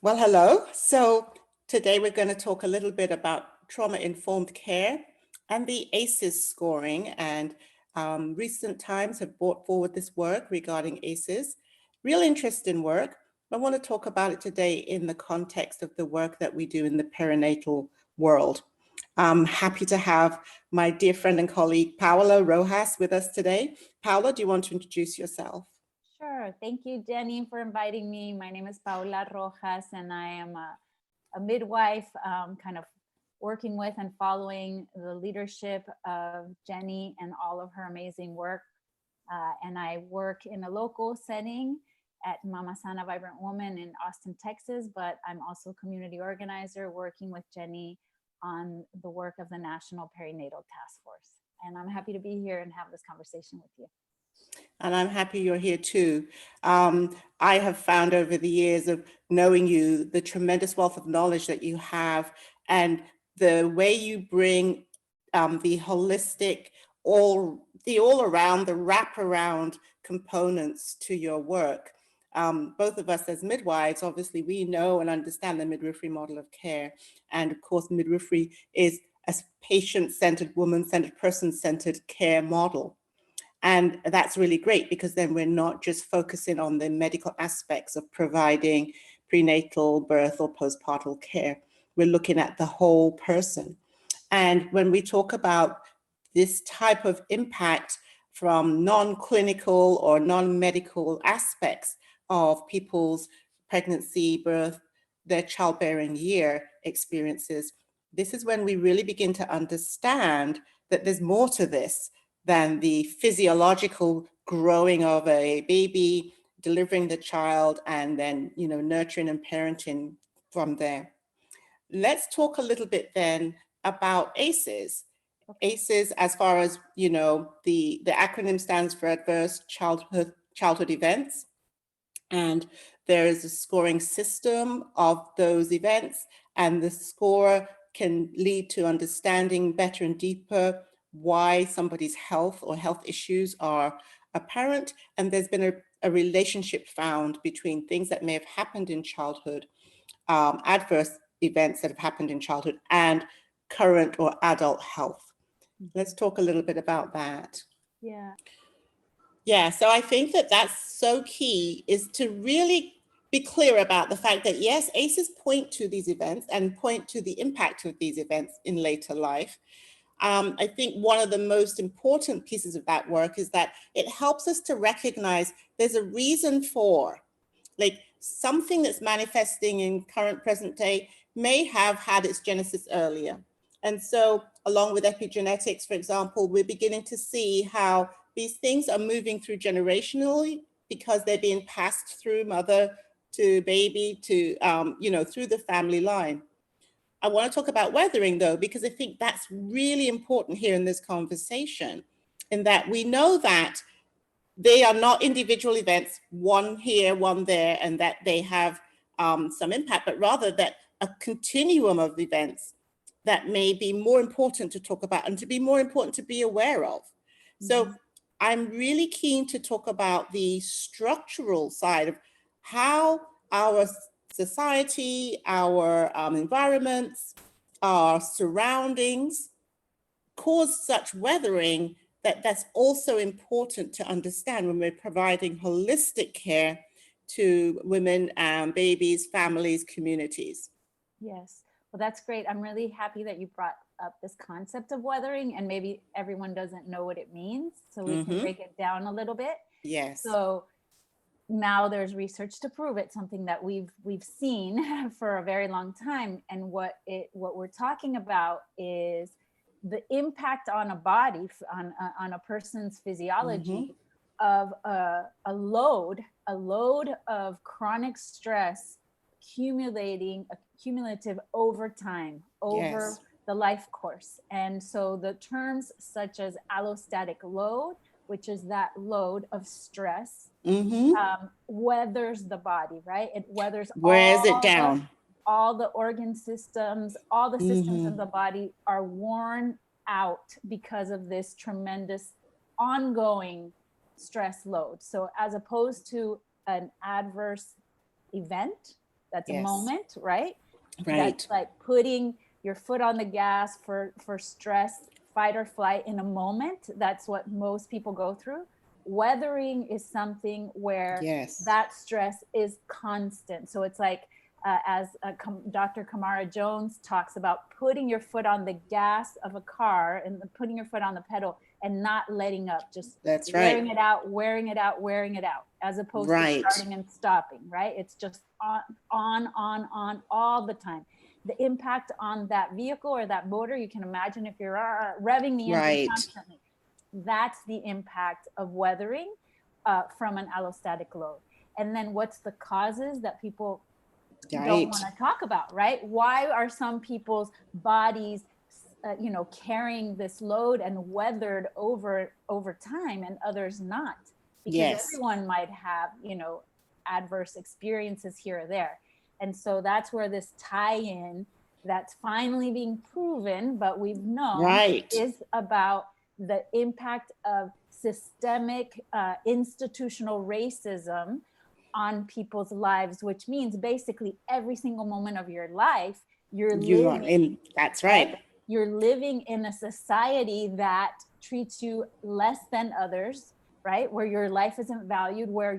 Well, hello. So today we're going to talk a little bit about trauma-informed care and the ACEs scoring. And recent times have brought forward this work regarding ACEs. Real interesting work. I want to talk about it today in the context of the work that we do in the perinatal world. I'm happy to have my dear friend and colleague, Paula Rojas, with us today. Paula, do you want to introduce yourself? Sure. Thank you, Jenny, for inviting me. My name is Paula Rojas, and I am a midwife, kind of working with and following the leadership of Jennie and all of her amazing work. And I work in a local setting at Mama Sana Vibrant Woman in Austin, Texas, but I'm also a community organizer working with Jennie on the work of the National Perinatal Task Force. And I'm happy to be here and have this conversation with you. And I'm happy you're here too. I have found over the years of knowing you, the tremendous wealth of knowledge that you have and the way you bring the holistic, all around, the wraparound components to your work. Both of us as midwives, obviously, we know and understand the midwifery model of care. And of course, midwifery is a patient-centered, woman-centered, person-centered care model. And that's really great because then we're not just focusing on the medical aspects of providing prenatal, birth, or postpartum care. We're looking at the whole person. And when we talk about this type of impact from non-clinical or non-medical aspects of people's pregnancy, birth, their childbearing year experiences, this is when we really begin to understand that there's more to this than the physiological growing of a baby, delivering the child, and then, nurturing and parenting from there. Let's talk a little bit then about ACEs. ACEs, as far as the acronym stands for Adverse Childhood Events, and there is a scoring system of those events, and the score can lead to understanding better and deeper why somebody's health or health issues are apparent. And there's been a relationship found between things that may have happened in childhood, adverse events that have happened in childhood, and current or adult health. Let's talk a little bit about that. Yeah. Yeah, so I think that that's so key, is to really be clear about the fact that, yes, ACEs point to these events and point to the impact of these events in later life. I think one of the most important pieces of that work is that it helps us to recognize there's a reason for, like, something that's manifesting in current present day may have had its genesis earlier. And so along with epigenetics, for example, we're beginning to see how these things are moving through generationally because they're being passed through mother to baby to, through the family line. I want to talk about weathering though, because I think that's really important here in this conversation, in that we know that they are not individual events, one here, one there, and that they have some impact, but rather that a continuum of events that may be more important to talk about and to be more important to be aware of. So I'm really keen to talk about the structural side of how our society, our environments, our surroundings cause such weathering, that's also important to understand when we're providing holistic care to women, babies, families, communities. Yes. Well, that's great. I'm really happy that you brought up this concept of weathering, and maybe everyone doesn't know what it means. So we can break it down a little bit. Yes. So now there's research to prove it, something that we've seen for a very long time. And what we're talking about is the impact on a body, on a person's physiology of a load of chronic stress cumulative over time, over the life course. And so the terms such as allostatic load, which is that load of stress, weathers the body, right? It weathers all the organ systems, all the systems of the body are worn out because of this tremendous ongoing stress load. So as opposed to an adverse event, That's a Yes. moment, right? Right. That's like putting your foot on the gas for stress, fight or flight in a moment. That's what most people go through. Weathering is something where Yes. that stress is constant. So it's like, as Dr. Kamara Jones talks about, putting your foot on the gas of a car and putting your foot on the pedal and not letting up, just That's wearing right. it out, wearing it out, wearing it out, as opposed to Right. starting and stopping, right? It's just on all the time. The impact on that vehicle or that motor, you can imagine if you're revving the engine Right. constantly. That's the impact of weathering from an allostatic load. And then what's the causes that people don't Right. want to talk about, right? Why are some people's bodies carrying this load and weathered over time and others not? Because Yes. everyone might have adverse experiences here or there. And so that's where this tie-in that's finally being proven, but we've known, Right. is about the impact of systemic institutional racism on people's lives, which means basically every single moment of your life, you're You are living, in. That's right? right. You're living in a society that treats you less than others, right? Where your life isn't valued, where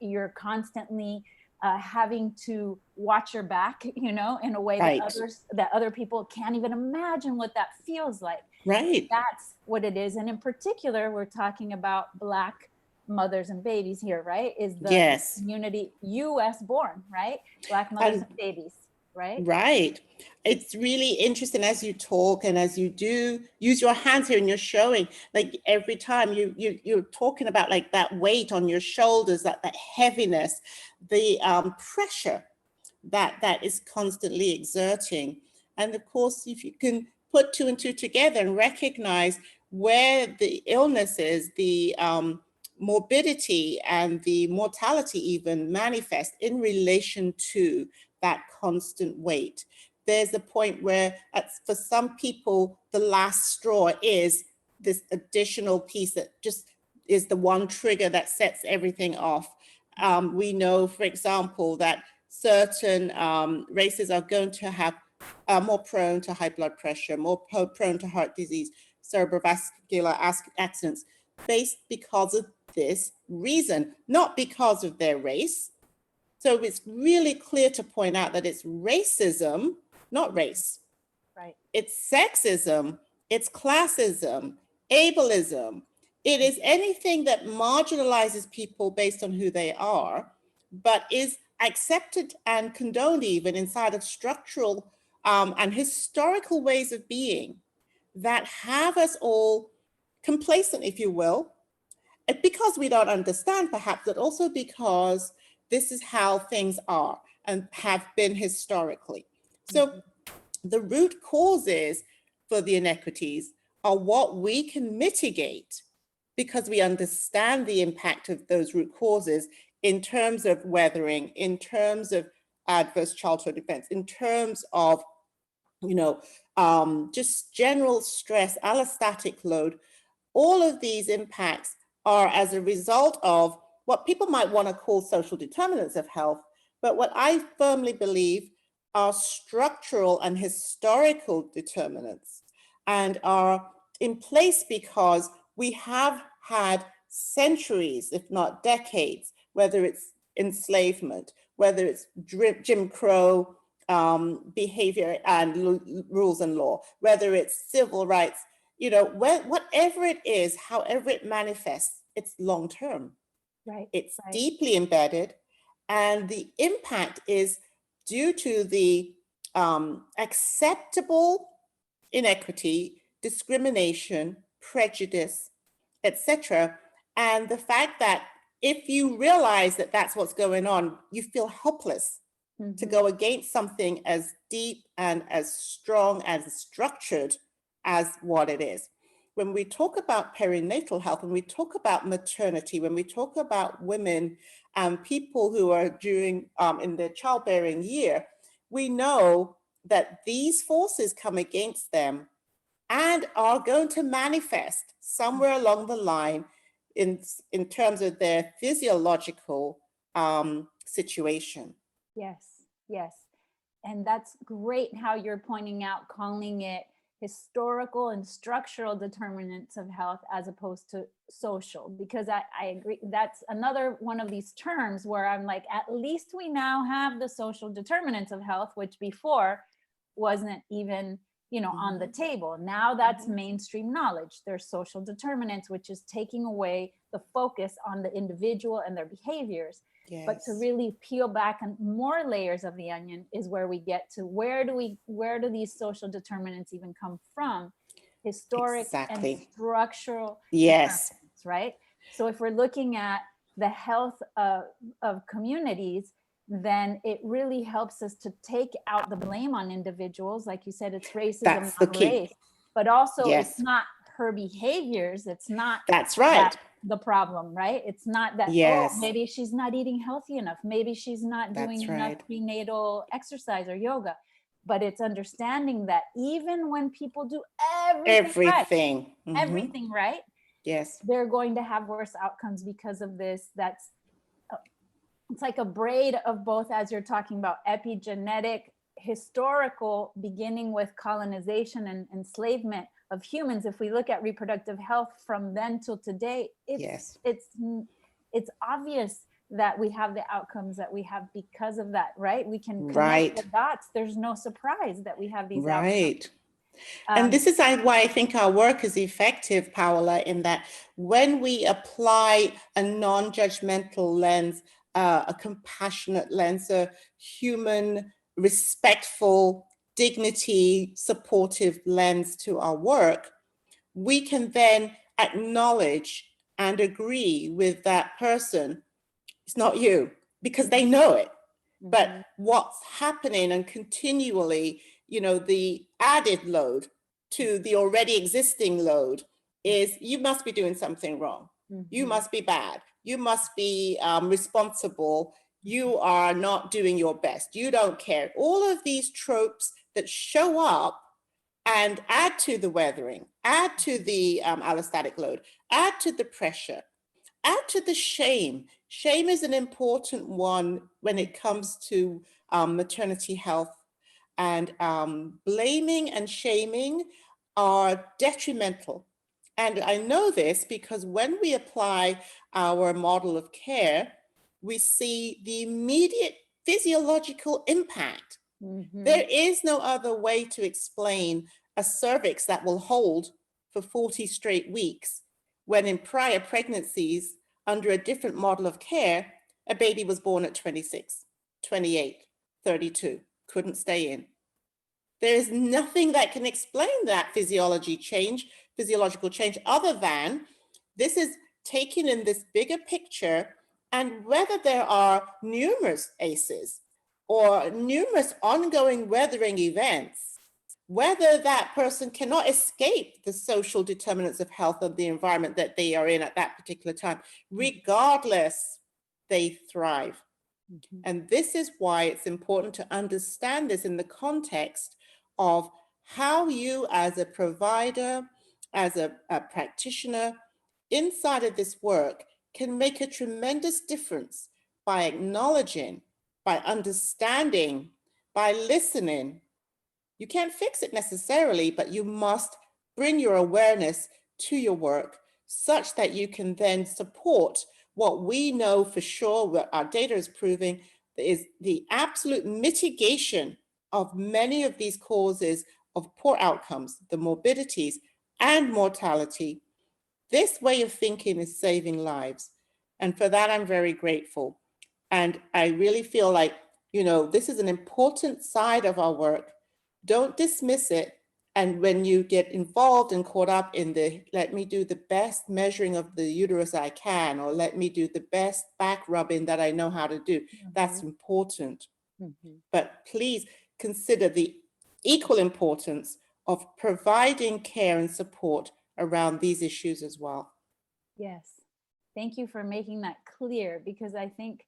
you're constantly having to watch your back, in a way Right. that other people can't even imagine what that feels like. Right. That's what it is. And in particular, we're talking about Black mothers and babies here, right? Is the Yes. community US born, right? Black mothers and babies, right? Right. It's really interesting as you talk and as you do use your hands here and you're showing, like every time you're talking about like that weight on your shoulders, that heaviness, the pressure that is constantly exerting. And of course, if you can put two and two together and recognize where the illness is, the morbidity and the mortality even manifest in relation to that constant weight. There's a point where for some people, the last straw is this additional piece that just is the one trigger that sets everything off. We know, for example, that certain races are going to have more prone to high blood pressure, more prone to heart disease, cerebrovascular accidents, based because of this reason, not because of their race. So it's really clear to point out that it's racism, not race. Right. It's sexism, it's classism, ableism. It is anything that marginalizes people based on who they are, but is accepted and condoned even inside of structural and historical ways of being that have us all complacent, if you will, because we don't understand perhaps, but also because this is how things are and have been historically. So the root causes for the inequities are what we can mitigate because we understand the impact of those root causes in terms of weathering, in terms of adverse childhood events, in terms of just general stress, allostatic load. All of these impacts are as a result of what people might want to call social determinants of health, but what I firmly believe are structural and historical determinants and are in place because we have had centuries, if not decades, whether it's enslavement, whether it's Jim Crow behavior and rules and law, whether it's civil rights, whatever it is, however it manifests, it's long term. Right. It's Right. deeply embedded, and the impact is due to the acceptable inequity, discrimination, prejudice, etc. And the fact that if you realize that that's what's going on, you feel helpless to go against something as deep and as strong and as structured as what it is. When we talk about perinatal health, when we talk about maternity, when we talk about women and people who are during in their childbearing year, we know that these forces come against them and are going to manifest somewhere along the line in terms of their physiological situation. Yes. Yes. And that's great how you're pointing out, calling it historical and structural determinants of health as opposed to social, because I agree. That's another one of these terms where I'm like, at least we now have the social determinants of health, which before wasn't even, on the table. Now that's mainstream knowledge. There's social determinants, which is taking away the focus on the individual and their behaviors. But to Yes. really peel back on more layers of the onion is where we get to where do these social determinants even come from? Historic and Exactly. structural Yes. determinants, right? So if we're looking at the health of communities, then it really helps us to take out the blame on individuals. Like you said, it's racism, That's the not key. race, but also it's Yes. not her behaviors. It's not That's that right. the problem, right? It's not that, oh, Yes. maybe she's not eating healthy enough. Maybe she's not doing That's enough right. prenatal exercise or yoga. But it's understanding that even when people do Everything. everything right, Yes. they're going to have worse outcomes because of this. It's like a braid of both, as you're talking about epigenetic, historical, beginning with colonization and enslavement of humans. If we look at reproductive health from then till today, Yes. it's obvious that we have the outcomes that we have because of that, right? We can connect the Right. dots. There's no surprise that we have these outcomes. Right. And this is why I think our work is effective, Paola, in that when we apply a non-judgmental lens, a compassionate lens, a human, respectful, dignity, supportive lens to our work, we can then acknowledge and agree with that person. It's not you, because they know it. But what's happening and continually, the added load to the already existing load is you must be doing something wrong. You must be bad. You must be responsible. You are not doing your best. You don't care. All of these tropes that show up and add to the weathering, add to the allostatic load, add to the pressure, add to the shame. Shame is an important one when it comes to maternity health, and blaming and shaming are detrimental. And I know this because when we apply our model of care, we see the immediate physiological impact. There is no other way to explain a cervix that will hold for 40 straight weeks when in prior pregnancies, under a different model of care, a baby was born at 26, 28, 32, couldn't stay in. There is nothing that can explain that physiological change, other than this is taken in this bigger picture, and whether there are numerous ACEs or numerous ongoing weathering events, whether that person cannot escape the social determinants of health of the environment that they are in at that particular time, regardless, they thrive. And this is why it's important to understand this in the context of how you, as a provider, as a practitioner, inside of this work, can make a tremendous difference by acknowledging, by understanding, by listening. You can't fix it necessarily, but you must bring your awareness to your work such that you can then support what we know for sure, what our data is proving, is the absolute mitigation of many of these causes of poor outcomes, the morbidities and mortality. This way of thinking is saving lives. And for that, I'm very grateful. And I really feel like, this is an important side of our work. Don't dismiss it. And when you get involved and caught up in let me do the best measuring of the uterus I can, or let me do the best back rubbing that I know how to do, that's important. But please consider the equal importance of providing care and support around these issues as well. Yes. Thank you for making that clear, because I think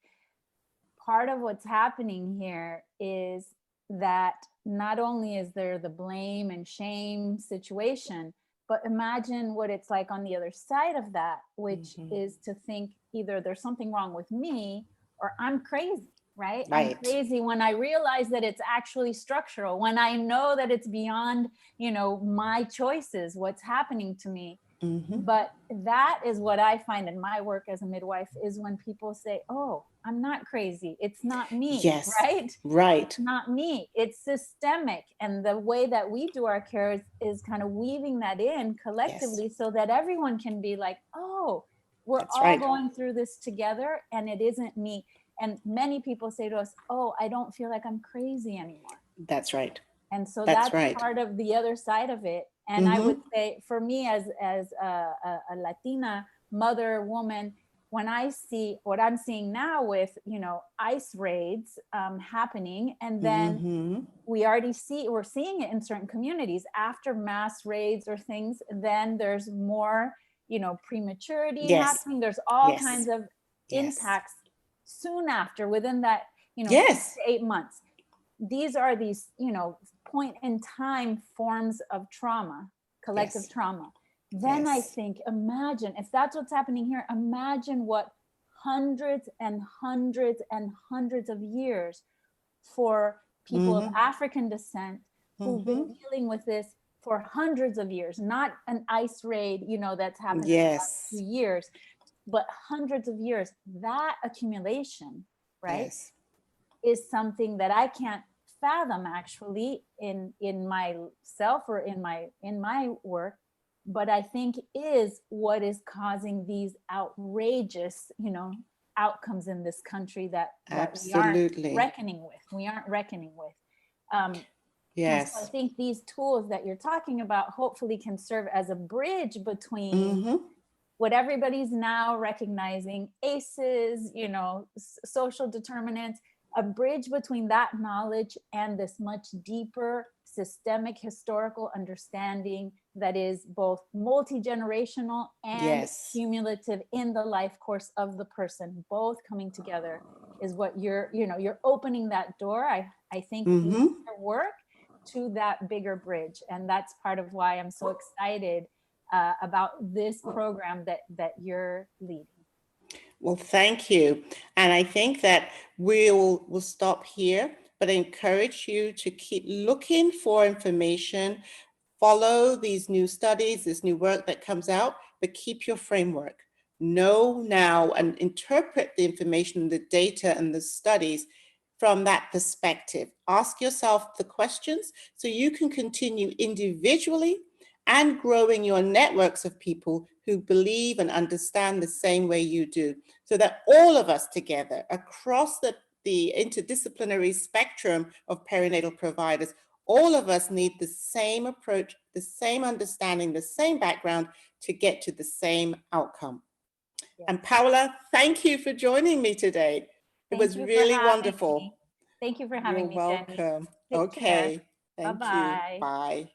part of what's happening here is that not only is there the blame and shame situation, but imagine what it's like on the other side of that, which is to think either there's something wrong with me or I'm crazy, right? I'm Right. crazy when I realize that it's actually structural, when I know that it's beyond, my choices, what's happening to me. Mm-hmm. But that is what I find in my work as a midwife, is when people say, oh, I'm not crazy. It's not me, Yes. right? Right. It's not me. It's systemic. And the way that we do our care is kind of weaving that in Yes. collectively so that everyone can be like, oh, we're That's all right. going through this together and it isn't me. And many people say to us, oh, I don't feel like I'm crazy anymore. That's right. And so That's that's right. part of the other side of it. And I would Mm-hmm. say, for me as a Latina mother, woman, when I see what I'm seeing now with, ICE raids happening, and then Mm-hmm. we're seeing it in certain communities after mass raids or things, then there's more, prematurity Yes. happening. There's all Yes. kinds of Yes. impacts soon after, within that, 6 Yes. to 8 months. These are these, point in time forms of trauma, collective Yes. trauma. Then I Yes. think, imagine if that's what's happening here, imagine what hundreds and hundreds and hundreds of years for people of Mm-hmm. African descent who've Mm-hmm. been dealing with this for hundreds of years, not an ICE raid, that's happened in the last few Yes. years, but hundreds of years. That accumulation, right, Yes. is something that I can't fathom actually in myself or in my work, but I think is what is causing these outrageous, outcomes in this country that we aren't Absolutely. reckoning with. We aren't reckoning with. And so I Yes. think these tools that you're talking about hopefully can serve as a bridge between Mm-hmm. what everybody's now recognizing, ACEs, social determinants, a bridge between that knowledge and this much deeper systemic historical understanding that is both multi-generational and Yes. cumulative in the life course of the person. Both coming together is what you're opening that door, I think, with Mm-hmm. your work, to that bigger bridge. And that's part of why I'm so excited about this program that you're leading. Well, thank you. And I think that we'll stop here, but I encourage you to keep looking for information, follow these new studies, this new work that comes out, but keep your framework. Know now and interpret the information, the data, and the studies from that perspective. Ask yourself the questions so you can continue individually and growing your networks of people who believe and understand the same way you do, so that all of us together across the interdisciplinary spectrum of perinatal providers, all of us need the same approach, the same understanding, the same background to get to the same outcome. Yes. And Paula, thank you for joining me today. It Thank was you for really having me. wonderful. Thank you for You're having me, Jennie. welcome. Take care. Okay. Thank you. Bye-bye. Bye.